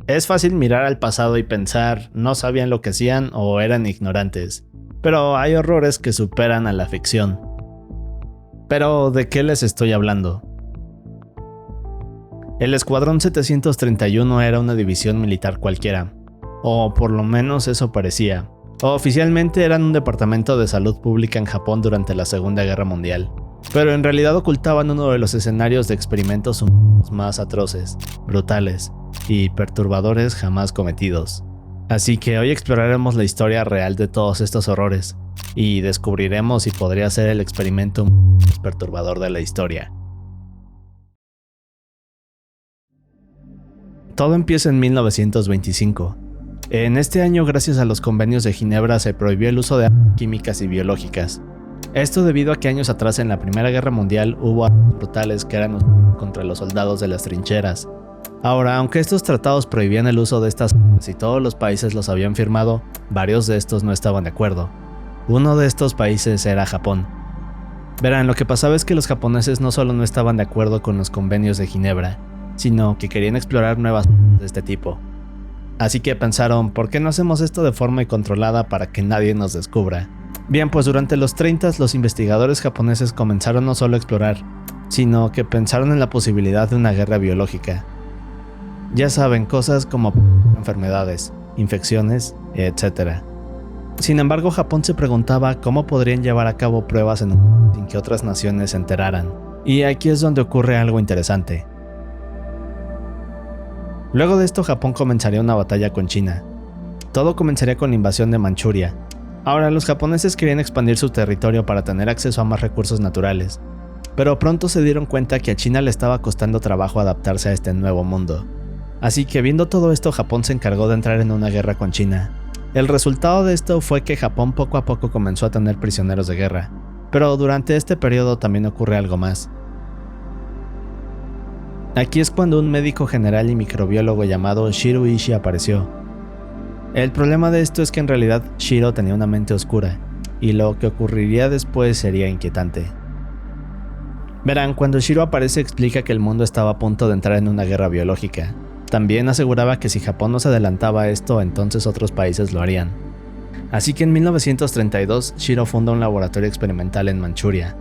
Es fácil mirar al pasado y pensar no sabían lo que hacían o eran ignorantes, pero hay horrores que superan a la ficción. Pero, ¿de qué les estoy hablando? El Escuadrón 731 era una división militar cualquiera, o por lo menos eso parecía. Oficialmente eran un departamento de salud pública en Japón durante la Segunda Guerra Mundial, pero en realidad ocultaban uno de los escenarios de experimentos humanos más atroces, brutales y perturbadores jamás cometidos. Así que hoy exploraremos la historia real de todos estos horrores y descubriremos si podría ser el experimento más perturbador de la historia. Todo empieza en 1925. En este año, gracias a los convenios de Ginebra, se prohibió el uso de armas químicas y biológicas. Esto debido a que años atrás en la Primera Guerra Mundial hubo armas brutales que eran usadas contra los soldados de las trincheras. Ahora, aunque estos tratados prohibían el uso de estas armas y todos los países los habían firmado, varios de estos no estaban de acuerdo. Uno de estos países era Japón. Verán, lo que pasaba es que los japoneses no solo no estaban de acuerdo con los convenios de Ginebra, sino que querían explorar nuevas armas de este tipo. Así que pensaron, ¿por qué no hacemos esto de forma controlada para que nadie nos descubra? Bien, pues durante los 30 los investigadores japoneses comenzaron no solo a explorar, sino que pensaron en la posibilidad de una guerra biológica. Ya saben, cosas como enfermedades, infecciones, etc. Sin embargo, Japón se preguntaba cómo podrían llevar a cabo pruebas sin que otras naciones se enteraran. Y aquí es donde ocurre algo interesante. Luego de esto, Japón comenzaría una batalla con China. Todo comenzaría con la invasión de Manchuria. Ahora, los japoneses querían expandir su territorio para tener acceso a más recursos naturales, pero pronto se dieron cuenta que a China le estaba costando trabajo adaptarse a este nuevo mundo. Así que viendo todo esto, Japón se encargó de entrar en una guerra con China. El resultado de esto fue que Japón poco a poco comenzó a tener prisioneros de guerra, pero durante este periodo también ocurre algo más. Aquí es cuando un médico general y microbiólogo llamado Shiro Ishii apareció. El problema de esto es que en realidad Shiro tenía una mente oscura, y lo que ocurriría después sería inquietante. Verán, cuando Shiro aparece explica que el mundo estaba a punto de entrar en una guerra biológica. También aseguraba que si Japón no se adelantaba a esto, entonces otros países lo harían. Así que en 1932 Shiro funda un laboratorio experimental en Manchuria,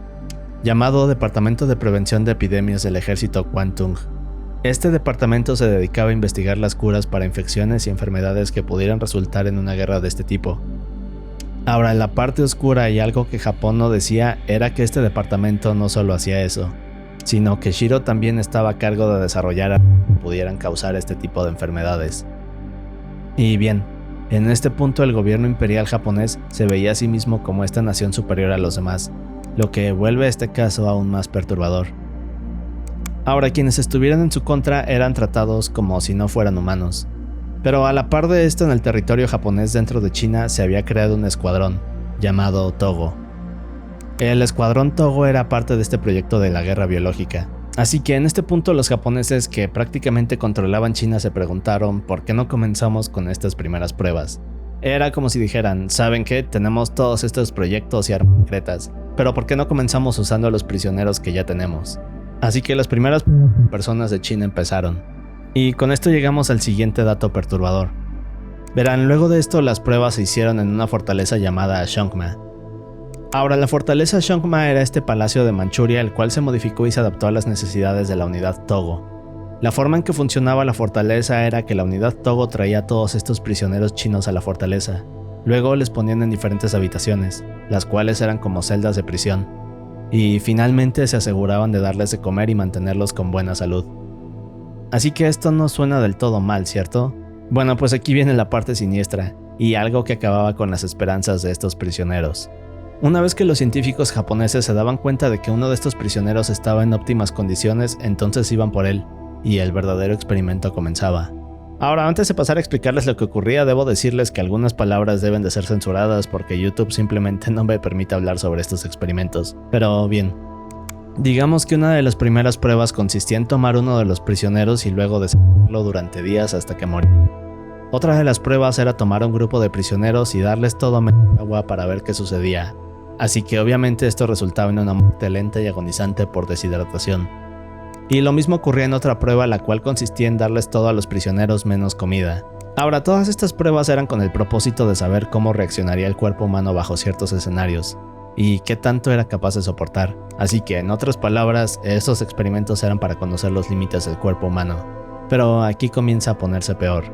llamado Departamento de Prevención de Epidemias del Ejército Kwantung. Este departamento se dedicaba a investigar las curas para infecciones y enfermedades que pudieran resultar en una guerra de este tipo. Ahora, la parte oscura y algo que Japón no decía era que este departamento no solo hacía eso, sino que Shiro también estaba a cargo de desarrollar armas que pudieran causar este tipo de enfermedades. Y bien, en este punto el gobierno imperial japonés se veía a sí mismo como esta nación superior a los demás, lo que vuelve este caso aún más perturbador. Ahora, quienes estuvieran en su contra eran tratados como si no fueran humanos. Pero a la par de esto, en el territorio japonés dentro de China se había creado un escuadrón, llamado Togo. El escuadrón Togo era parte de este proyecto de la guerra biológica. Así que en este punto los japoneses que prácticamente controlaban China se preguntaron ¿por qué no comenzamos con estas primeras pruebas? Era como si dijeran, ¿saben qué? Tenemos todos estos proyectos y armas secretas, pero ¿por qué no comenzamos usando a los prisioneros que ya tenemos? Así que las primeras personas de China empezaron. Y con esto llegamos al siguiente dato perturbador. Verán, luego de esto las pruebas se hicieron en una fortaleza llamada Shongma. Ahora, la fortaleza Shongma era este palacio de Manchuria, el cual se modificó y se adaptó a las necesidades de la unidad Togo. La forma en que funcionaba la fortaleza era que la unidad Togo traía a todos estos prisioneros chinos a la fortaleza. Luego les ponían en diferentes habitaciones, las cuales eran como celdas de prisión. Y finalmente se aseguraban de darles de comer y mantenerlos con buena salud. Así que esto no suena del todo mal, ¿cierto? Bueno, pues aquí viene la parte siniestra, y algo que acababa con las esperanzas de estos prisioneros. Una vez que los científicos japoneses se daban cuenta de que uno de estos prisioneros estaba en óptimas condiciones, entonces iban por él, y el verdadero experimento comenzaba. Ahora, antes de pasar a explicarles lo que ocurría, debo decirles que algunas palabras deben de ser censuradas porque YouTube simplemente no me permite hablar sobre estos experimentos. Pero bien, digamos que una de las primeras pruebas consistía en tomar uno de los prisioneros y luego desaparecerlo durante días hasta que moría. Otra de las pruebas era tomar a un grupo de prisioneros y darles todo agua para ver qué sucedía. Así que obviamente esto resultaba en una muerte lenta y agonizante por deshidratación. Y lo mismo ocurría en otra prueba, la cual consistía en darles todo a los prisioneros menos comida. Ahora, todas estas pruebas eran con el propósito de saber cómo reaccionaría el cuerpo humano bajo ciertos escenarios y qué tanto era capaz de soportar. Así que, en otras palabras, estos experimentos eran para conocer los límites del cuerpo humano. Pero aquí comienza a ponerse peor.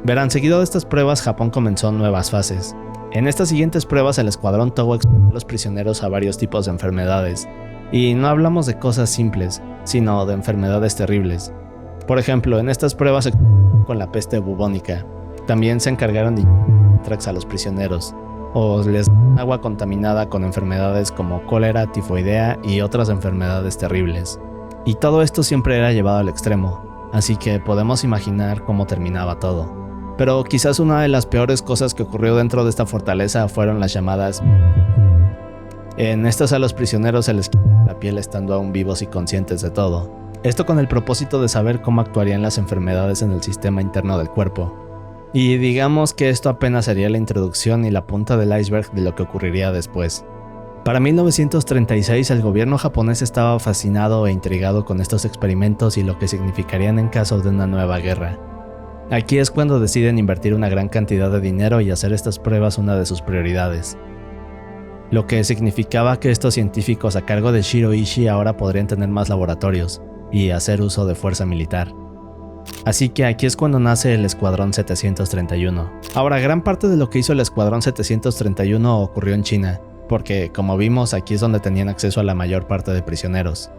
Verán, seguido de estas pruebas, Japón comenzó nuevas fases. En estas siguientes pruebas, el escuadrón Towa expuso a los prisioneros a varios tipos de enfermedades. Y no hablamos de cosas simples, sino de enfermedades terribles. Por ejemplo, en estas pruebas se con la peste bubónica. También se encargaron de anthrax a los prisioneros, o les agua contaminada con enfermedades como cólera, tifoidea y otras enfermedades terribles. Y todo esto siempre era llevado al extremo, así que podemos imaginar cómo terminaba todo. Pero quizás una de las peores cosas que ocurrió dentro de esta fortaleza fueron las llamadas. En estas a los prisioneros se les quitó la piel estando aún vivos y conscientes de todo. Esto con el propósito de saber cómo actuarían las enfermedades en el sistema interno del cuerpo. Y digamos que esto apenas sería la introducción y la punta del iceberg de lo que ocurriría después. Para 1936 el gobierno japonés estaba fascinado e intrigado con estos experimentos y lo que significarían en caso de una nueva guerra. Aquí es cuando deciden invertir una gran cantidad de dinero y hacer estas pruebas una de sus prioridades. Lo que significaba que estos científicos a cargo de Shiro Ishii ahora podrían tener más laboratorios y hacer uso de fuerza militar. Así que aquí es cuando nace el Escuadrón 731. Ahora, gran parte de lo que hizo el Escuadrón 731 ocurrió en China, porque como vimos aquí es donde tenían acceso a la mayor parte de prisioneros.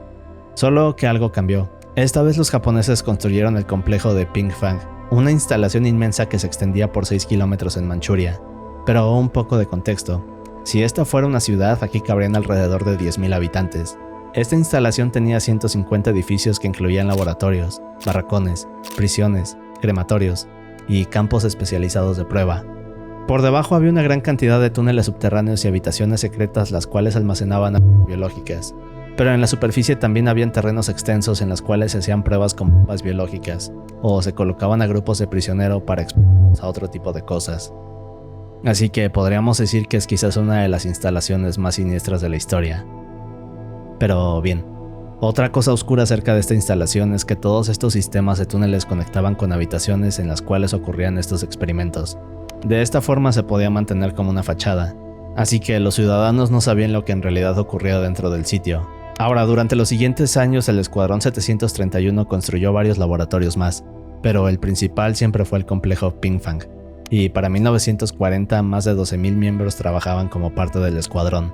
Solo que algo cambió. Esta vez los japoneses construyeron el complejo de Pingfang, una instalación inmensa que se extendía por 6 kilómetros en Manchuria. Pero un poco de contexto. Si esta fuera una ciudad, aquí cabrían alrededor de 10.000 habitantes. Esta instalación tenía 150 edificios que incluían laboratorios, barracones, prisiones, crematorios y campos especializados de prueba. Por debajo había una gran cantidad de túneles subterráneos y habitaciones secretas las cuales almacenaban armas biológicas. Pero en la superficie también habían terrenos extensos en los cuales se hacían pruebas con bombas biológicas o se colocaban a grupos de prisioneros para exponerlos a otro tipo de cosas. Así que podríamos decir que es quizás una de las instalaciones más siniestras de la historia. Pero bien, otra cosa oscura acerca de esta instalación es que todos estos sistemas de túneles conectaban con habitaciones en las cuales ocurrían estos experimentos. De esta forma se podía mantener como una fachada, así que los ciudadanos no sabían lo que en realidad ocurría dentro del sitio. Ahora, durante los siguientes años el Escuadrón 731 construyó varios laboratorios más, pero el principal siempre fue el complejo Pingfang. Y para 1940 más de 12.000 miembros trabajaban como parte del escuadrón.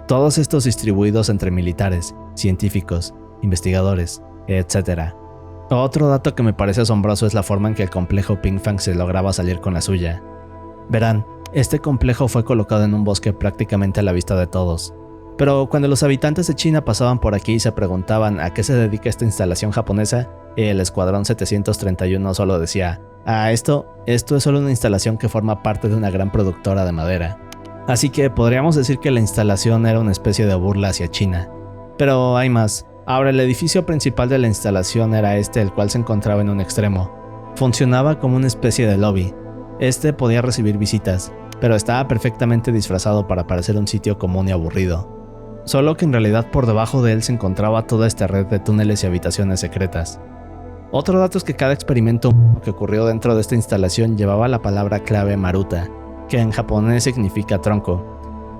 Todos estos distribuidos entre militares, científicos, investigadores, etc. Otro dato que me parece asombroso es la forma en que el complejo Pingfang se lograba salir con la suya. Verán, este complejo fue colocado en un bosque prácticamente a la vista de todos. Pero cuando los habitantes de China pasaban por aquí y se preguntaban a qué se dedica esta instalación japonesa, el Escuadrón 731 solo decía: esto es solo una instalación que forma parte de una gran productora de madera. Así que podríamos decir que la instalación era una especie de burla hacia China. Pero hay más. Ahora, el edificio principal de la instalación era el cual se encontraba en un extremo. Funcionaba como una especie de lobby. Podía recibir visitas, pero estaba perfectamente disfrazado para parecer un sitio común y aburrido. Solo que en realidad por debajo de él se encontraba toda esta red de túneles y habitaciones secretas. Otro dato es que cada experimento que ocurrió dentro de esta instalación llevaba la palabra clave Maruta, que en japonés significa tronco.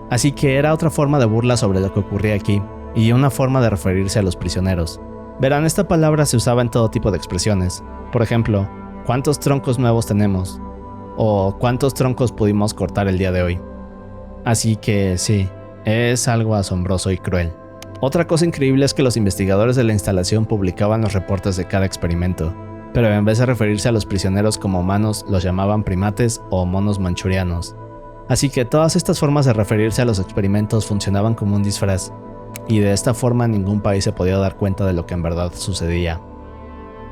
Así que era otra forma de burla sobre lo que ocurría aquí, y una forma de referirse a los prisioneros. Verán, esta palabra se usaba en todo tipo de expresiones. Por ejemplo, ¿cuántos troncos nuevos tenemos? O ¿cuántos troncos pudimos cortar el día de hoy? Así que sí, es algo asombroso y cruel. Otra cosa increíble es que los investigadores de la instalación publicaban los reportes de cada experimento, pero en vez de referirse a los prisioneros como humanos, los llamaban primates o monos manchurianos. Así que todas estas formas de referirse a los experimentos funcionaban como un disfraz, y de esta forma ningún país se podía dar cuenta de lo que en verdad sucedía.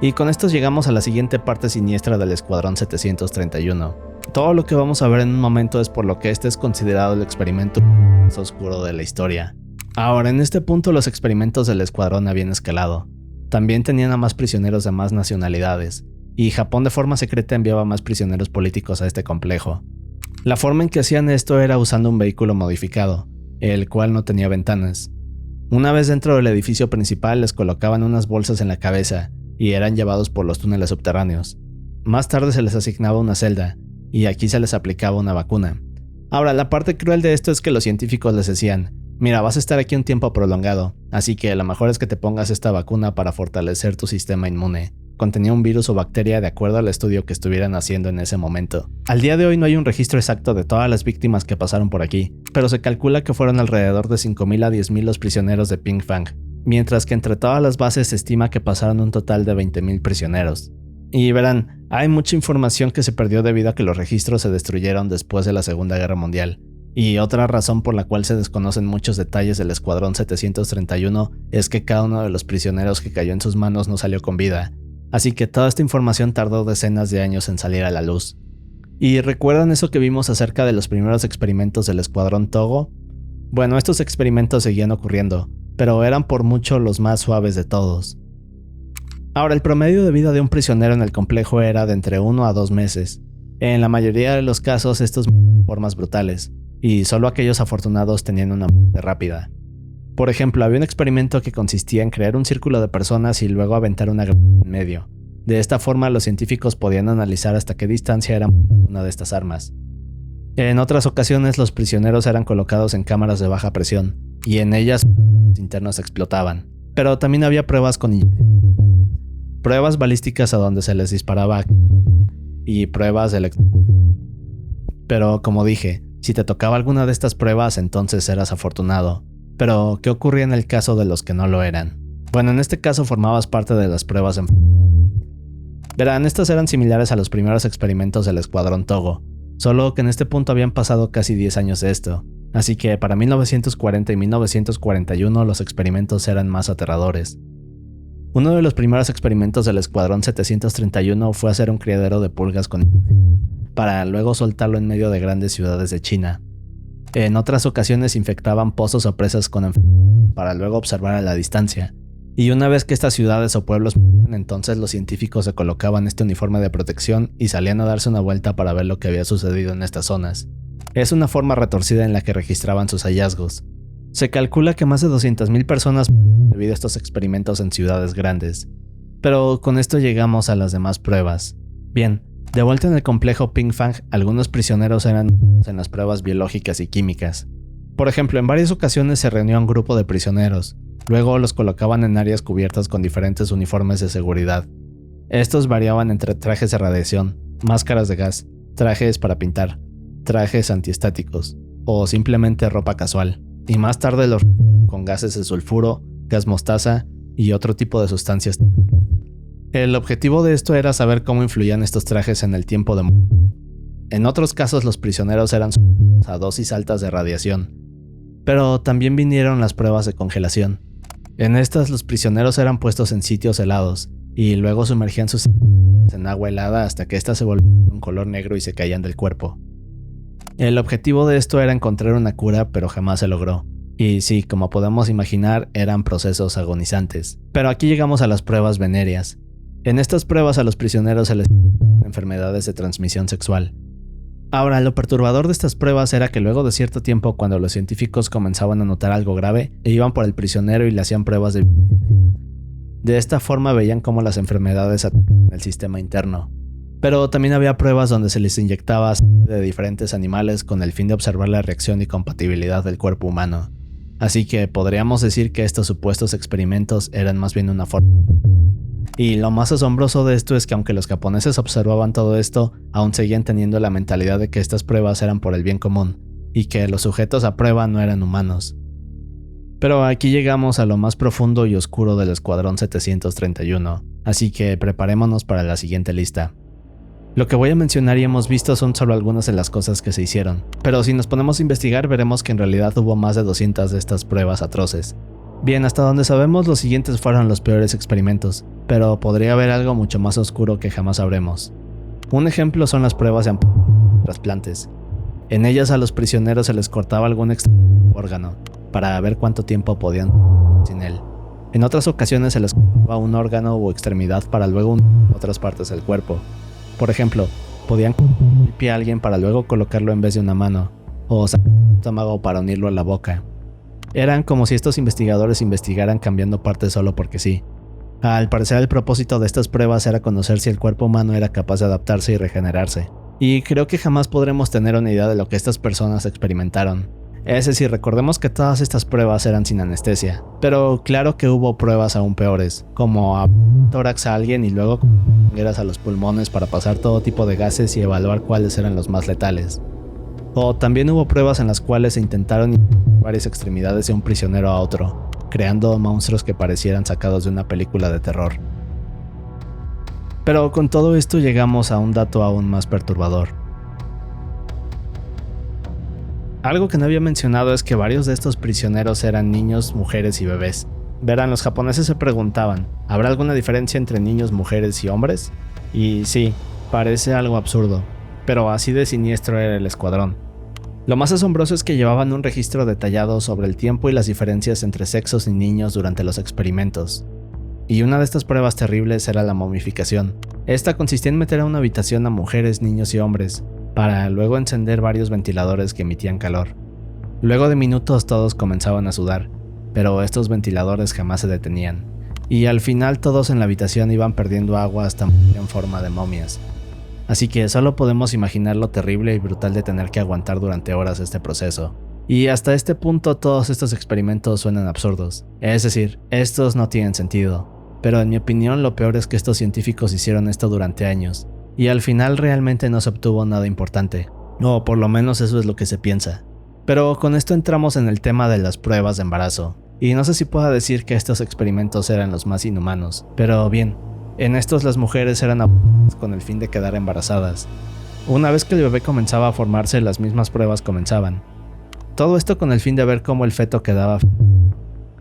Y con esto llegamos a la siguiente parte siniestra del Escuadrón 731. Todo lo que vamos a ver en un momento es por lo que este es considerado el experimento más oscuro de la historia. Ahora, en este punto los experimentos del escuadrón habían escalado. También tenían a más prisioneros de más nacionalidades, y Japón de forma secreta enviaba más prisioneros políticos a este complejo. La forma en que hacían esto era usando un vehículo modificado, el cual no tenía ventanas. Una vez dentro del edificio principal les colocaban unas bolsas en la cabeza y eran llevados por los túneles subterráneos. Más tarde se les asignaba una celda y aquí se les aplicaba una vacuna. Ahora, la parte cruel de esto es que los científicos les decían: mira, vas a estar aquí un tiempo prolongado, así que lo mejor es que te pongas esta vacuna para fortalecer tu sistema inmune. Contenía un virus o bacteria de acuerdo al estudio que estuvieran haciendo en ese momento. Al día de hoy no hay un registro exacto de todas las víctimas que pasaron por aquí, pero se calcula que fueron alrededor de 5.000 a 10.000 los prisioneros de Ping Fang, mientras que entre todas las bases se estima que pasaron un total de 20.000 prisioneros. Y verán, hay mucha información que se perdió debido a que los registros se destruyeron después de la Segunda Guerra Mundial. Y otra razón por la cual se desconocen muchos detalles del Escuadrón 731 es que cada uno de los prisioneros que cayó en sus manos no salió con vida. Así que toda esta información tardó decenas de años en salir a la luz. ¿Y recuerdan eso que vimos acerca de los primeros experimentos del Escuadrón Togo? Bueno, estos experimentos seguían ocurriendo, pero eran por mucho los más suaves de todos. Ahora, el promedio de vida de un prisionero en el complejo era de entre 1 a 2 meses. En la mayoría de los casos estos de formas brutales, y solo aquellos afortunados tenían una muerte rápida. Por ejemplo, había un experimento que consistía en crear un círculo de personas y luego aventar una granada en medio. De esta forma los científicos podían analizar hasta qué distancia era una de estas armas. En otras ocasiones los prisioneros eran colocados en cámaras de baja presión, y en ellas los internos explotaban. Pero también había pruebas pruebas balísticas a donde se les disparaba y pruebas de electrocución. Pero como dije, si te tocaba alguna de estas pruebas entonces eras afortunado. Pero, ¿qué ocurría en el caso de los que no lo eran? Bueno, en este caso formabas parte de las pruebas de... Verán, estas eran similares a los primeros experimentos del Escuadrón Togo, solo que en este punto habían pasado casi 10 años de esto, así que para 1940 y 1941 los experimentos eran más aterradores. Uno de los primeros experimentos del Escuadrón 731 fue hacer un criadero de pulgas para luego soltarlo en medio de grandes ciudades de China. En otras ocasiones infectaban pozos o presas con enfermedades para luego observar a la distancia. Y una vez que estas ciudades o pueblos entonces los científicos se colocaban este uniforme de protección y salían a darse una vuelta para ver lo que había sucedido en estas zonas. Es una forma retorcida en la que registraban sus hallazgos. Se calcula que más de 200.000 personas debido a estos experimentos en ciudades grandes. Pero con esto llegamos a las demás pruebas. Bien, de vuelta en el complejo Ping Fang, algunos prisioneros eran en las pruebas biológicas y químicas. Por ejemplo, en varias ocasiones se reunió un grupo de prisioneros, luego los colocaban en áreas cubiertas con diferentes uniformes de seguridad. Estos variaban entre trajes de radiación, máscaras de gas, trajes para pintar, trajes antiestáticos o simplemente ropa casual. Y más tarde los con gases de sulfuro, gas mostaza y otro tipo de sustancias. El objetivo de esto era saber cómo influían estos trajes en el tiempo de muerte. En otros casos los prisioneros eran sometidos a dosis altas de radiación, pero también vinieron las pruebas de congelación. En estas los prisioneros eran puestos en sitios helados y luego sumergían sus en agua helada hasta que éstas se volvían de un color negro y se caían del cuerpo. El objetivo de esto era encontrar una cura, pero jamás se logró. Y sí, como podemos imaginar, eran procesos agonizantes. Pero aquí llegamos a las pruebas venéreas. En estas pruebas a los prisioneros se les enfermedades de transmisión sexual. Ahora, lo perturbador de estas pruebas era que luego de cierto tiempo, cuando los científicos comenzaban a notar algo grave, iban por el prisionero y le hacían pruebas de... De esta forma veían cómo las enfermedades atacaban el sistema interno. Pero también había pruebas donde se les inyectaba sangre de diferentes animales con el fin de observar la reacción y compatibilidad del cuerpo humano. Así que podríamos decir que estos supuestos experimentos eran más bien una forma. Y lo más asombroso de esto es que aunque los japoneses observaban todo esto, aún seguían teniendo la mentalidad de que estas pruebas eran por el bien común, y que los sujetos a prueba no eran humanos. Pero aquí llegamos a lo más profundo y oscuro del Escuadrón 731, así que preparémonos para la siguiente lista. Lo que voy a mencionar y hemos visto son solo algunas de las cosas que se hicieron, pero si nos ponemos a investigar veremos que en realidad hubo más de 200 de estas pruebas atroces. Bien, hasta donde sabemos los siguientes fueron los peores experimentos, pero podría haber algo mucho más oscuro que jamás sabremos. Un ejemplo son las pruebas de trasplantes. En ellas a los prisioneros se les cortaba algún órgano, para ver cuánto tiempo podían sin él. En otras ocasiones se les cortaba un órgano o extremidad para luego unir otras partes del cuerpo. Por ejemplo, podían cortar el pie a alguien para luego colocarlo en vez de una mano, o sacar el estómago para unirlo a la boca. Eran como si estos investigadores investigaran cambiando partes solo porque sí. Al parecer el propósito de estas pruebas era conocer si el cuerpo humano era capaz de adaptarse y regenerarse. Y creo que jamás podremos tener una idea de lo que estas personas experimentaron. Es decir, recordemos que todas estas pruebas eran sin anestesia, pero claro que hubo pruebas aún peores, como a tórax a alguien y luego mangueras a los pulmones para pasar todo tipo de gases y evaluar cuáles eran los más letales. O también hubo pruebas en las cuales se intentaron varias extremidades de un prisionero a otro, creando monstruos que parecieran sacados de una película de terror. Pero con todo esto llegamos a un dato aún más perturbador. Algo que no había mencionado es que varios de estos prisioneros eran niños, mujeres y bebés. Verán, los japoneses se preguntaban, ¿habrá alguna diferencia entre niños, mujeres y hombres? Y sí, parece algo absurdo, pero así de siniestro era el escuadrón. Lo más asombroso es que llevaban un registro detallado sobre el tiempo y las diferencias entre sexos y niños durante los experimentos. Y una de estas pruebas terribles era la momificación. Esta consistía en meter a una habitación a mujeres, niños y hombres, para luego encender varios ventiladores que emitían calor. Luego de minutos todos comenzaban a sudar, pero estos ventiladores jamás se detenían, y al final todos en la habitación iban perdiendo agua hasta morir en forma de momias. Así que solo podemos imaginar lo terrible y brutal de tener que aguantar durante horas este proceso. Y hasta este punto todos estos experimentos suenan absurdos, es decir, estos no tienen sentido. Pero en mi opinión lo peor es que estos científicos hicieron esto durante años, y al final realmente no se obtuvo nada importante, o por lo menos eso es lo que se piensa. Pero con esto entramos en el tema de las pruebas de embarazo, y no sé si pueda decir que estos experimentos eran los más inhumanos, pero bien, en estos las mujeres eran abortadas con el fin de quedar embarazadas. Una vez que el bebé comenzaba a formarse, las mismas pruebas comenzaban. Todo esto con el fin de ver cómo el feto quedaba.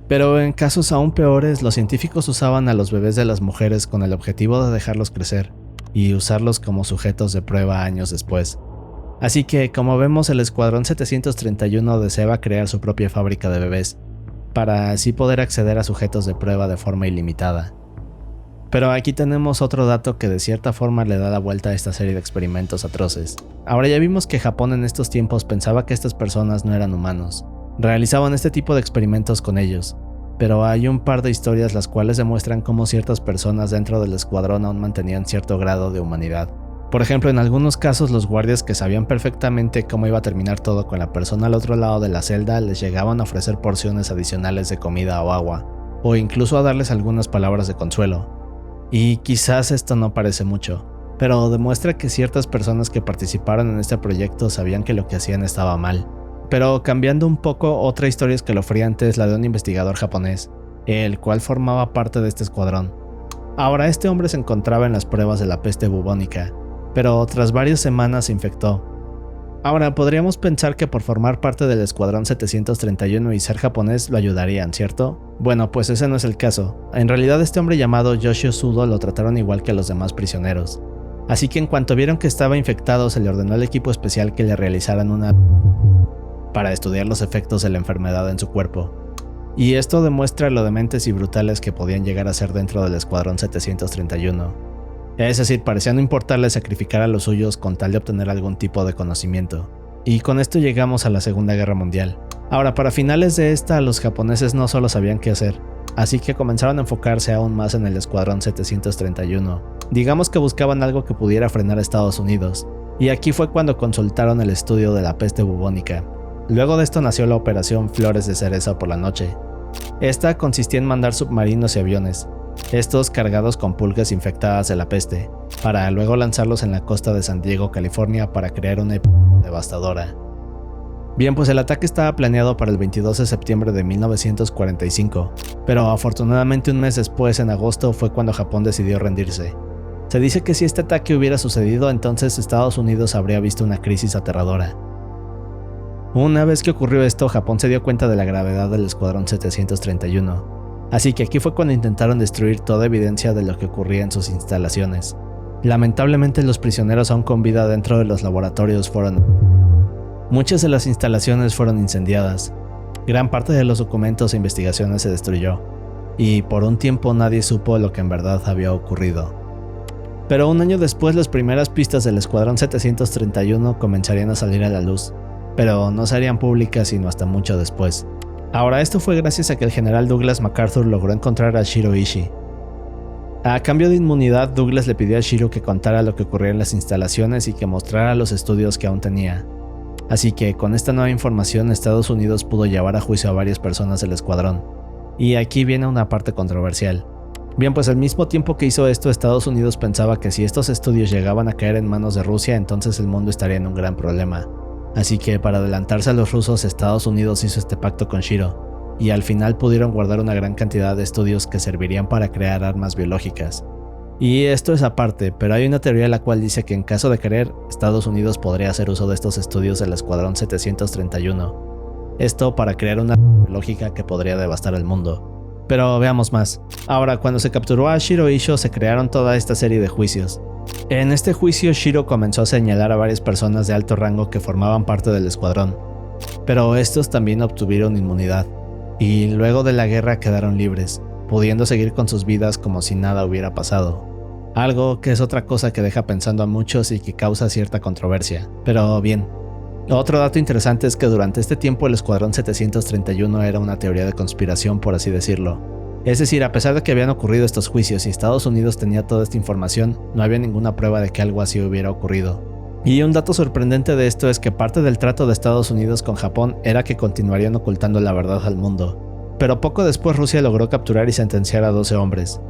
Pero en casos aún peores, los científicos usaban a los bebés de las mujeres con el objetivo de dejarlos crecer y usarlos como sujetos de prueba años después. Así que, como vemos, el Escuadrón 731 deseaba crear su propia fábrica de bebés, para así poder acceder a sujetos de prueba de forma ilimitada. Pero aquí tenemos otro dato que de cierta forma le da la vuelta a esta serie de experimentos atroces. Ahora ya vimos que Japón en estos tiempos pensaba que estas personas no eran humanos. Realizaban este tipo de experimentos con ellos, pero hay un par de historias las cuales demuestran cómo ciertas personas dentro del escuadrón aún mantenían cierto grado de humanidad. Por ejemplo, en algunos casos los guardias que sabían perfectamente cómo iba a terminar todo con la persona al otro lado de la celda les llegaban a ofrecer porciones adicionales de comida o agua, o incluso a darles algunas palabras de consuelo. Y quizás esto no parece mucho, pero demuestra que ciertas personas que participaron en este proyecto sabían que lo que hacían estaba mal. Pero cambiando un poco, otra historia escalofriante es la de un investigador japonés, el cual formaba parte de este escuadrón. Ahora este hombre se encontraba en las pruebas de la peste bubónica, pero tras varias semanas se infectó. Ahora podríamos pensar que por formar parte del Escuadrón 731 y ser japonés lo ayudarían, ¿cierto? Bueno, pues ese no es el caso. En realidad este hombre llamado Yoshio Sudo lo trataron igual que a los demás prisioneros. Así que en cuanto vieron que estaba infectado se le ordenó al equipo especial que le realizaran una para estudiar los efectos de la enfermedad en su cuerpo. Y esto demuestra lo dementes y brutales que podían llegar a ser dentro del Escuadrón 731. Es decir, parecía no importarle sacrificar a los suyos con tal de obtener algún tipo de conocimiento. Y con esto llegamos a la Segunda Guerra Mundial. Ahora, para finales de esta, los japoneses no solo sabían qué hacer, así que comenzaron a enfocarse aún más en el Escuadrón 731. Digamos que buscaban algo que pudiera frenar a Estados Unidos. Y aquí fue cuando consultaron el estudio de la peste bubónica. Luego de esto nació la Operación Flores de Cereza por la Noche. Esta consistía en mandar submarinos y aviones, estos cargados con pulgas infectadas de la peste, para luego lanzarlos en la costa de San Diego, California, para crear una epidemia devastadora. Bien, pues el ataque estaba planeado para el 22 de septiembre de 1945, pero afortunadamente un mes después, en agosto, fue cuando Japón decidió rendirse. Se dice que si este ataque hubiera sucedido, entonces Estados Unidos habría visto una crisis aterradora. Una vez que ocurrió esto, Japón se dio cuenta de la gravedad del Escuadrón 731, así que aquí fue cuando intentaron destruir toda evidencia de lo que ocurría en sus instalaciones. Lamentablemente los prisioneros aún con vida dentro de los laboratorios Muchas de las instalaciones fueron incendiadas, gran parte de los documentos e investigaciones se destruyó, y por un tiempo nadie supo lo que en verdad había ocurrido. Pero un año después las primeras pistas del Escuadrón 731 comenzarían a salir a la luz, pero no serían públicas sino hasta mucho después. Ahora, esto fue gracias a que el general Douglas MacArthur logró encontrar a Shiro Ishii. A cambio de inmunidad, Douglas le pidió a Shiro que contara lo que ocurría en las instalaciones y que mostrara los estudios que aún tenía. Así que con esta nueva información, Estados Unidos pudo llevar a juicio a varias personas del escuadrón. Y aquí viene una parte controversial. Bien, pues al mismo tiempo que hizo esto, Estados Unidos pensaba que si estos estudios llegaban a caer en manos de Rusia, entonces el mundo estaría en un gran problema. Así que para adelantarse a los rusos, Estados Unidos hizo este pacto con Shiro, y al final pudieron guardar una gran cantidad de estudios que servirían para crear armas biológicas. Y esto es aparte, pero hay una teoría la cual dice que en caso de querer, Estados Unidos podría hacer uso de estos estudios del Escuadrón 731. Esto para crear una arma biológica que podría devastar el mundo. Pero veamos más. Ahora, cuando se capturó a Shiro Isho, se crearon toda esta serie de juicios. En este juicio, Shiro comenzó a señalar a varias personas de alto rango que formaban parte del escuadrón, pero estos también obtuvieron inmunidad, y luego de la guerra quedaron libres, pudiendo seguir con sus vidas como si nada hubiera pasado. Algo que es otra cosa que deja pensando a muchos y que causa cierta controversia. Pero bien. Otro dato interesante es que durante este tiempo el Escuadrón 731 era una teoría de conspiración, por así decirlo. Es decir, a pesar de que habían ocurrido estos juicios y Estados Unidos tenía toda esta información, no había ninguna prueba de que algo así hubiera ocurrido. Y un dato sorprendente de esto es que parte del trato de Estados Unidos con Japón era que continuarían ocultando la verdad al mundo. Pero poco después Rusia logró capturar y sentenciar a 12 hombres.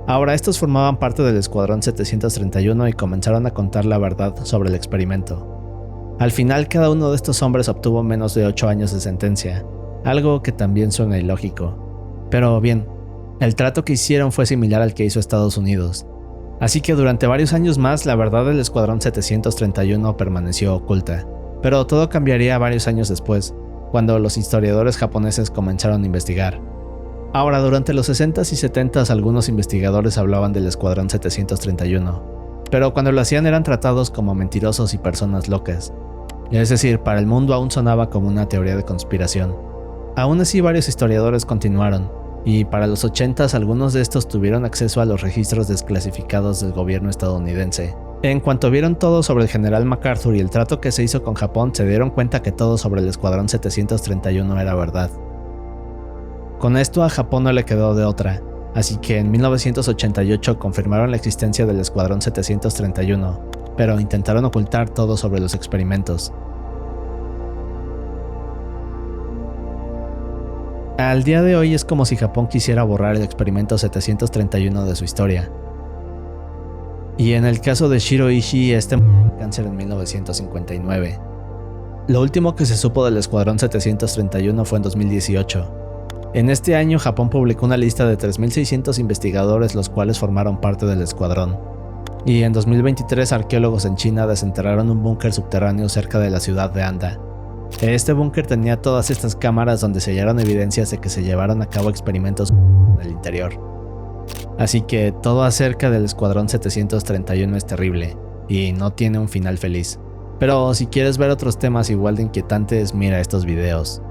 Ahora estos formaban parte del Escuadrón 731 y comenzaron a contar la verdad sobre el experimento. Al final, cada uno de estos hombres obtuvo menos de 8 años de sentencia, algo que también suena ilógico. Pero bien, el trato que hicieron fue similar al que hizo Estados Unidos. Así que durante varios años más, la verdad del Escuadrón 731 permaneció oculta. Pero todo cambiaría varios años después, cuando los historiadores japoneses comenzaron a investigar. Ahora, durante los 60s y 70s, algunos investigadores hablaban del Escuadrón 731, pero cuando lo hacían eran tratados como mentirosos y personas locas. Es decir, para el mundo aún sonaba como una teoría de conspiración. Aún así, varios historiadores continuaron, y para los 80s algunos de estos tuvieron acceso a los registros desclasificados del gobierno estadounidense. En cuanto vieron todo sobre el general MacArthur y el trato que se hizo con Japón, se dieron cuenta que todo sobre el Escuadrón 731 era verdad. Con esto a Japón no le quedó de otra, así que en 1988 confirmaron la existencia del Escuadrón 731, pero intentaron ocultar todo sobre los experimentos. Al día de hoy es como si Japón quisiera borrar el experimento 731 de su historia. Y en el caso de Shiro Ishii, este murió de cáncer en 1959. Lo último que se supo del Escuadrón 731 fue en 2018. En este año, Japón publicó una lista de 3.600 investigadores los cuales formaron parte del escuadrón. Y en 2023, arqueólogos en China desenterraron un búnker subterráneo cerca de la ciudad de Anda. Este búnker tenía todas estas cámaras donde se hallaron evidencias de que se llevaron a cabo experimentos en el interior. Así que todo acerca del Escuadrón 731 es terrible, y no tiene un final feliz. Pero si quieres ver otros temas igual de inquietantes, mira estos videos.